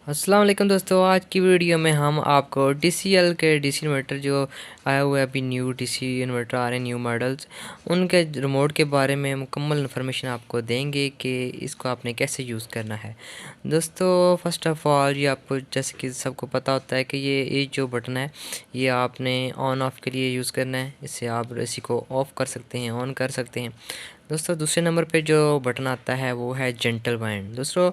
अस्सलाम वालेकुम दोस्तों, आज की वीडियो में हम आपको DCL के डीसी इन्वर्टर जो आया हुआ है, अभी न्यू डीसी इन्वर्टर आ रहे हैं, न्यू मॉडल्स, उनके रिमोट के बारे में मुकम्मल इन्फॉर्मेशन आपको देंगे कि इसको आपने कैसे यूज़ करना है। दोस्तों फर्स्ट ऑफ़ ऑल ये आपको जैसे कि सबको पता होता है कि ये जो बटन है ये आपने ऑन ऑफ़ के लिए यूज़ करना है। इससे आप इसी को ऑफ़ कर सकते हैं, ऑन कर सकते हैं। दोस्तों दूसरे नंबर पे जो बटन आता है वो है जेंटल वाइंड। दोस्तों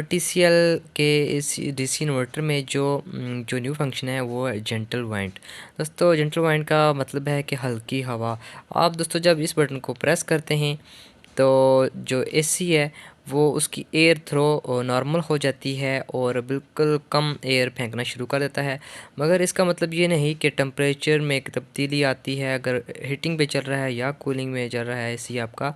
TCL के इस डीसी इन्वर्टर में जो न्यू फंक्शन है वो है जेंटल वाइंड। दोस्तों जेंटल वाइंड का मतलब है कि हल्की हवा। आप दोस्तों जब इस बटन को प्रेस करते हैं तो जो एसी है वो उसकी एयर थ्रो नॉर्मल हो जाती है और बिल्कुल कम एयर फेंकना शुरू कर देता है। मगर इसका मतलब ये नहीं कि टेम्परेचर में एक तब्दीली आती है। अगर हीटिंग पे चल रहा है या कूलिंग में चल रहा है एसी आपका,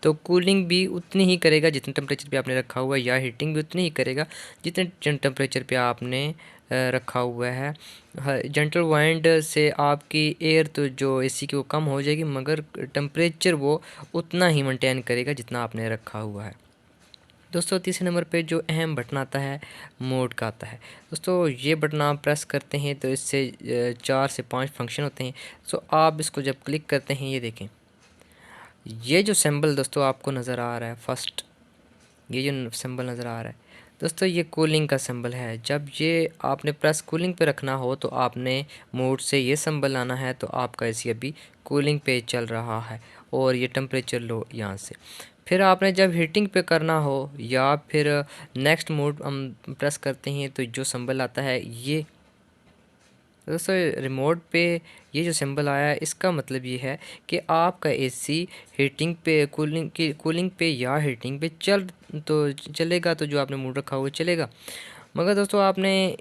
तो कूलिंग भी उतनी ही करेगा जितने टेम्परेचर पे आपने रखा हुआ है, या हीटिंग भी उतनी ही करेगा जितने टेम्परेचर पे आपने रखा हुआ है। जेंटल वाइंड से आपकी एयर तो जो एसी की वो कम हो जाएगी, मगर टेम्परेचर वो उतना ही मेंटेन करेगा जितना आपने रखा हुआ है। दोस्तों तीसरे नंबर पे जो अहम बटन आता है मोड का आता है। दोस्तों ये बटन आप प्रेस करते हैं तो इससे 4 से 5 फंक्शन होते हैं। सो आप इसको जब क्लिक करते हैं, ये देखें, ये जो सिंबल दोस्तों आपको नज़र आ रहा है फर्स्ट, ये जो सिंबल नज़र आ रहा है दोस्तों, ये कूलिंग का सिंबल है। जब ये आपने प्रेस कूलिंग पे रखना हो तो आपने मोड से ये सिंबल लाना है, तो आपका एसी अभी कूलिंग पे चल रहा है और ये टेम्परेचर लो यहाँ से। फिर आपने जब हीटिंग पे करना हो या फिर नेक्स्ट मोड हम प्रेस करते हैं तो जो सिंबल आता है ये दोस्तों रिमोट पे, ये जो सिंबल आया है इसका मतलब ये है कि आपका एसी हीटिंग पे कूलिंग पे या हीटिंग पे चलेगा, तो जो आपने मूड रखा हुआ चलेगा। मगर दोस्तों आपने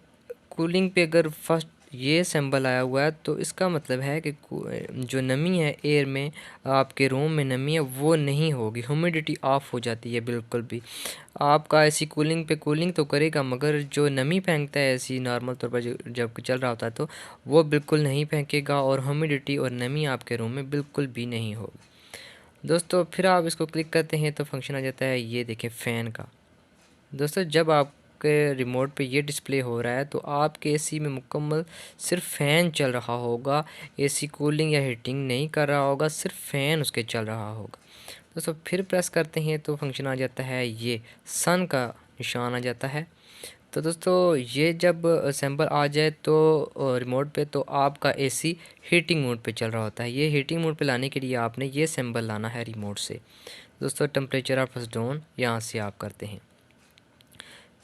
कूलिंग पे अगर फर्स्ट ये सिंबल आया हुआ है तो इसका मतलब है कि जो नमी है एयर में, आपके रूम में नमी है वो नहीं होगी, ह्यूमिडिटी ऑफ हो जाती है बिल्कुल भी। आपका ऐसी कूलिंग पे कूलिंग तो करेगा, मगर जो नमी फेंकता है ऐसी नॉर्मल तौर पर जब चल रहा होता है तो वो बिल्कुल नहीं फेंकेगा, और ह्यूमिडिटी और नमी आपके रूम में बिल्कुल भी नहीं होगी। दोस्तों फिर आप इसको क्लिक करते हैं तो फंक्शन आ जाता है, ये देखें, फ़ैन का। दोस्तों जब आपके रिमोट पे ये डिस्प्ले हो रहा है तो आपके एसी में मुकम्मल सिर्फ फ़ैन चल रहा होगा, एसी कूलिंग या हीटिंग नहीं कर रहा होगा, सिर्फ फ़ैन उसके चल रहा होगा। दोस्तों फिर प्रेस करते हैं तो फंक्शन आ जाता है, ये सन का निशान आ जाता है। तो दोस्तों ये जब सैम्पल आ जाए तो रिमोट पे, तो आपका एसी हीटिंग मोड पे चल रहा होता है। ये हीटिंग मोड पे लाने के लिए आपने ये सिंबल लाना है रिमोट से। दोस्तों टेम्परेचर आप फर्स्ट डाउन यहाँ से आप करते हैं।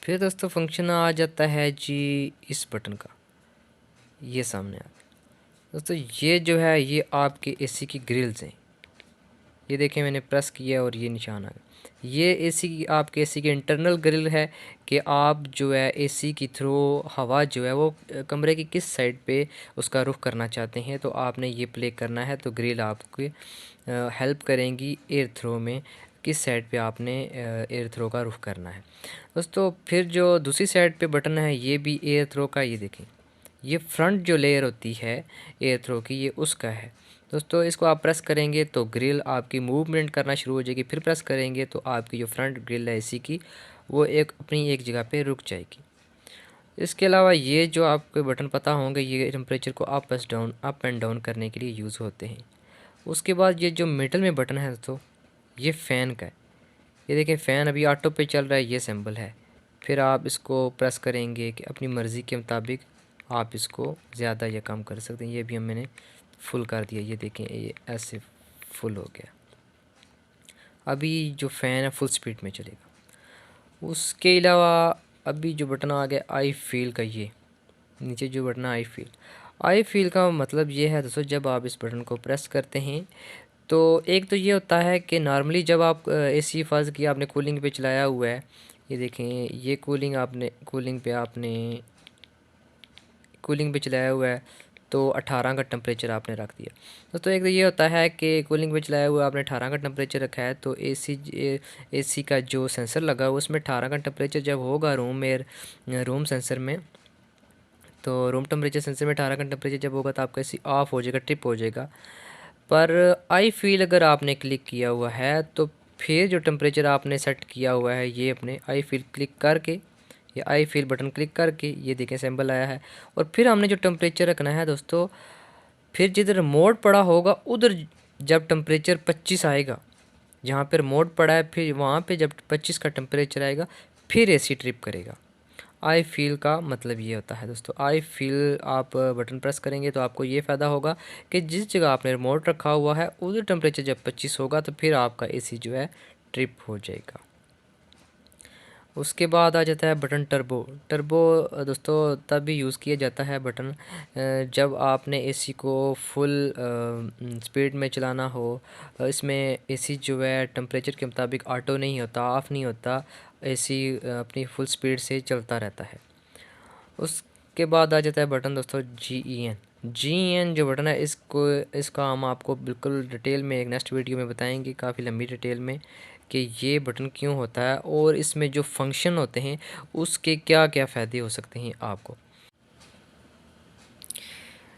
फिर दोस्तों फंक्शन आ जाता है जी इस बटन का, ये सामने आ गया। दोस्तों ये जो है ये आपके एसी की ग्रिल्स हैं। ये देखें मैंने प्रेस किया और ये निशान आ गया। ये एसी की, आपके एसी की इंटरनल ग्रिल है कि आप जो है एसी की थ्रो हवा जो है वो कमरे की किस साइड पे उसका रुख करना चाहते हैं, तो आपने ये प्ले करना है। तो ग्रिल आपकी हेल्प करेंगी एयर थ्रो में, किस साइड पे आपने एयर थ्रो का रुख करना है। दोस्तों फिर जो दूसरी साइड पे बटन है ये भी एयर थ्रो का, ये देखें, ये फ्रंट जो लेयर होती है एयर थ्रो की ये उसका है। दोस्तों इसको आप प्रेस करेंगे तो ग्रिल आपकी मूवमेंट करना शुरू हो जाएगी, फिर प्रेस करेंगे तो आपकी जो फ्रंट ग्रिल है एसी की वो अपनी एक जगह पे रुक जाएगी। इसके अलावा ये जो आपके बटन पता होंगे, ये टेम्परेचर को अप एंड डाउन करने के लिए यूज़ होते हैं। उसके बाद ये जो मिडल में बटन है दोस्तों, ये फ़ैन का है। ये देखें फ़ैन अभी ऑटो पे चल रहा है, ये सिंबल है। फिर आप इसको प्रेस करेंगे कि अपनी मर्ज़ी के मुताबिक आप इसको ज़्यादा या कम कर सकते हैं। ये भी मैंने फुल कर दिया, ये देखें ये ऐसे फुल हो गया। अभी जो फ़ैन है फुल स्पीड में चलेगा। उसके अलावा अभी जो बटन आ गया आई फील का, ये नीचे जो बटन आई फील का मतलब ये है दोस्तों, जब आप इस बटन को प्रेस करते हैं तो एक तो ये होता है कि नॉर्मली जब आप एसी फ़र्ज़ किया आपने कूलिंग पे चलाया हुआ है, ये देखें ये कूलिंग पे चलाया हुआ है तो 18 का टेम्परेचर आपने रख दिया। दोस्तों एक तो ये होता है कि कूलिंग पे चलाया हुआ आपने 18 का टेम्परेचर रखा है, तो एसी का जो सेंसर लगा हुआ उसमें 18 का टेम्परेचर जब होगा रूम सेंसर में, तो रूम टेम्परेचर सेंसर में 18 का टेम्परेचर जब होगा तो आपका एसी ऑफ हो जाएगा, ट्रिप हो जाएगा। पर आई फील अगर आपने क्लिक किया हुआ है तो फिर जो टेम्परेचर आपने सेट किया हुआ है ये अपने आई फील क्लिक करके ये आई फील बटन क्लिक करके ये देखें सिंबल आया है। और फिर हमने जो टेम्परेचर रखना है दोस्तों, फिर जिधर रिमोट पड़ा होगा उधर जब टेम्परेचर 25 आएगा, जहाँ पर रिमोट पड़ा है फिर वहाँ पे जब 25 का टेम्परेचर आएगा फिर एसी ट्रिप करेगा। आई फील का मतलब ये होता है दोस्तों। आई फील आप बटन प्रेस करेंगे तो आपको ये फ़ायदा होगा कि जिस जगह आपने रिमोट रखा हुआ है उधर टेम्परेचर जब 25 होगा तो फिर आपका एसी जो है ट्रिप हो जाएगा। उसके बाद आ जाता है बटन टर्बो। टर्बो दोस्तों तब भी यूज़ किया जाता है बटन जब आपने एसी को फुल स्पीड में चलाना हो। इसमें एसी जो है टेम्परेचर के मुताबिक ऑटो नहीं होता, ऑफ़ नहीं होता, एसी अपनी फुल स्पीड से चलता रहता है। उसके बाद आ जाता है बटन दोस्तों GEN जो बटन है इसका हम आपको बिल्कुल डिटेल में एक नेक्स्ट वीडियो में बताएंगे, काफ़ी लंबी डिटेल में, कि ये बटन क्यों होता है और इसमें जो फंक्शन होते हैं उसके क्या क्या फ़ायदे हो सकते हैं आपको।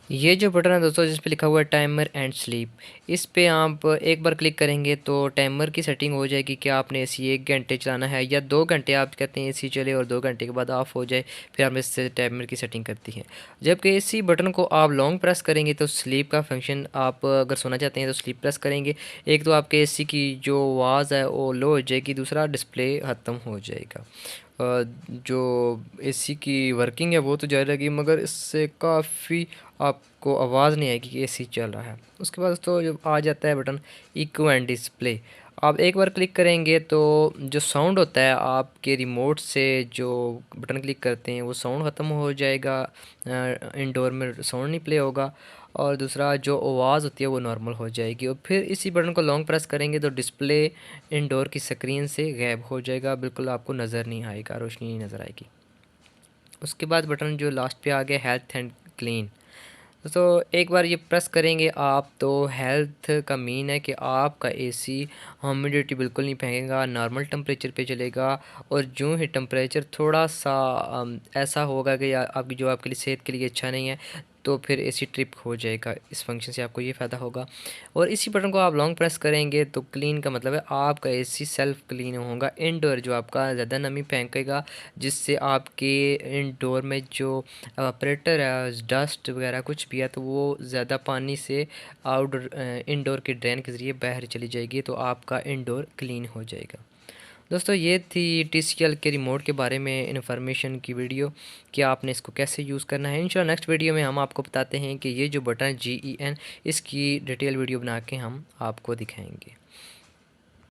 ये जो बटन है दोस्तों जिस पे लिखा हुआ है टाइमर एंड स्लीप, इस पे आप एक बार क्लिक करेंगे तो टाइमर की सेटिंग हो जाएगी कि आपने एसी 1 घंटे चलाना है या 2 घंटे आप कहते हैं एसी चले और 2 घंटे के बाद ऑफ हो जाए, फिर हम इससे टाइमर की सेटिंग करती हैं। जबकि इसी बटन को आप लॉन्ग प्रेस करेंगे तो स्लीप का फंक्शन, आप अगर सोना चाहते हैं तो स्लीप प्रेस करेंगे, एक तो आपके एसी की जो आवाज़ है वो लो हो जाएगी, दूसरा डिस्प्ले ख़त्म हो जाएगा। जो एसी की वर्किंग है वो तो जारी रहेगी मगर इससे काफ़ी आपको आवाज़ नहीं आएगी कि एसी चल रहा है। उसके बाद तो जब आ जाता है बटन इको एंड डिस्प्ले, आप एक बार क्लिक करेंगे तो जो साउंड होता है आपके रिमोट से जो बटन क्लिक करते हैं वो साउंड ख़त्म हो जाएगा, इंडोर में साउंड नहीं प्ले होगा, और दूसरा जो आवाज़ होती है वो नॉर्मल हो जाएगी। और फिर इसी बटन को लॉन्ग प्रेस करेंगे तो डिस्प्ले इंडोर की स्क्रीन से गायब हो जाएगा, बिल्कुल आपको नज़र नहीं आएगा, रोशनी नहीं नज़र आएगी। उसके बाद बटन जो लास्ट पे आ गया हेल्थ एंड क्लीन, तो एक बार ये प्रेस करेंगे आप तो हेल्थ का मीन है कि आपका एसी ह्यूमिडिटी बिल्कुल नहीं फेंकेगा, नॉर्मल टेम्परेचर पे चलेगा। और जो ही टेम्परेचर थोड़ा सा ऐसा होगा कि आपकी जो आपके लिए सेहत के लिए अच्छा नहीं है तो फिर एसी ट्रिप हो जाएगा। इस फंक्शन से आपको ये फ़ायदा होगा। और इसी बटन को आप लॉन्ग प्रेस करेंगे तो क्लीन का मतलब है आपका एसी सेल्फ क्लीन होगा। इनडोर जो आपका ज़्यादा नमी फेंकेगा जिससे आपके इनडोर में जो ऑपरेटर है डस्ट वगैरह कुछ भी है तो वो ज़्यादा पानी से आउटडोर इनडोर के ड्रेन के ज़रिए बाहर चली जाएगी, तो आपका इनडोर क्लीन हो जाएगा। दोस्तों ये थी TCL के रिमोट के बारे में इन्फॉर्मेशन की वीडियो कि आपने इसको कैसे यूज़ करना है। इंशाल्लाह नेक्स्ट वीडियो में हम आपको बताते हैं कि ये जो बटन GEN इसकी डिटेल वीडियो बना के हम आपको दिखाएंगे।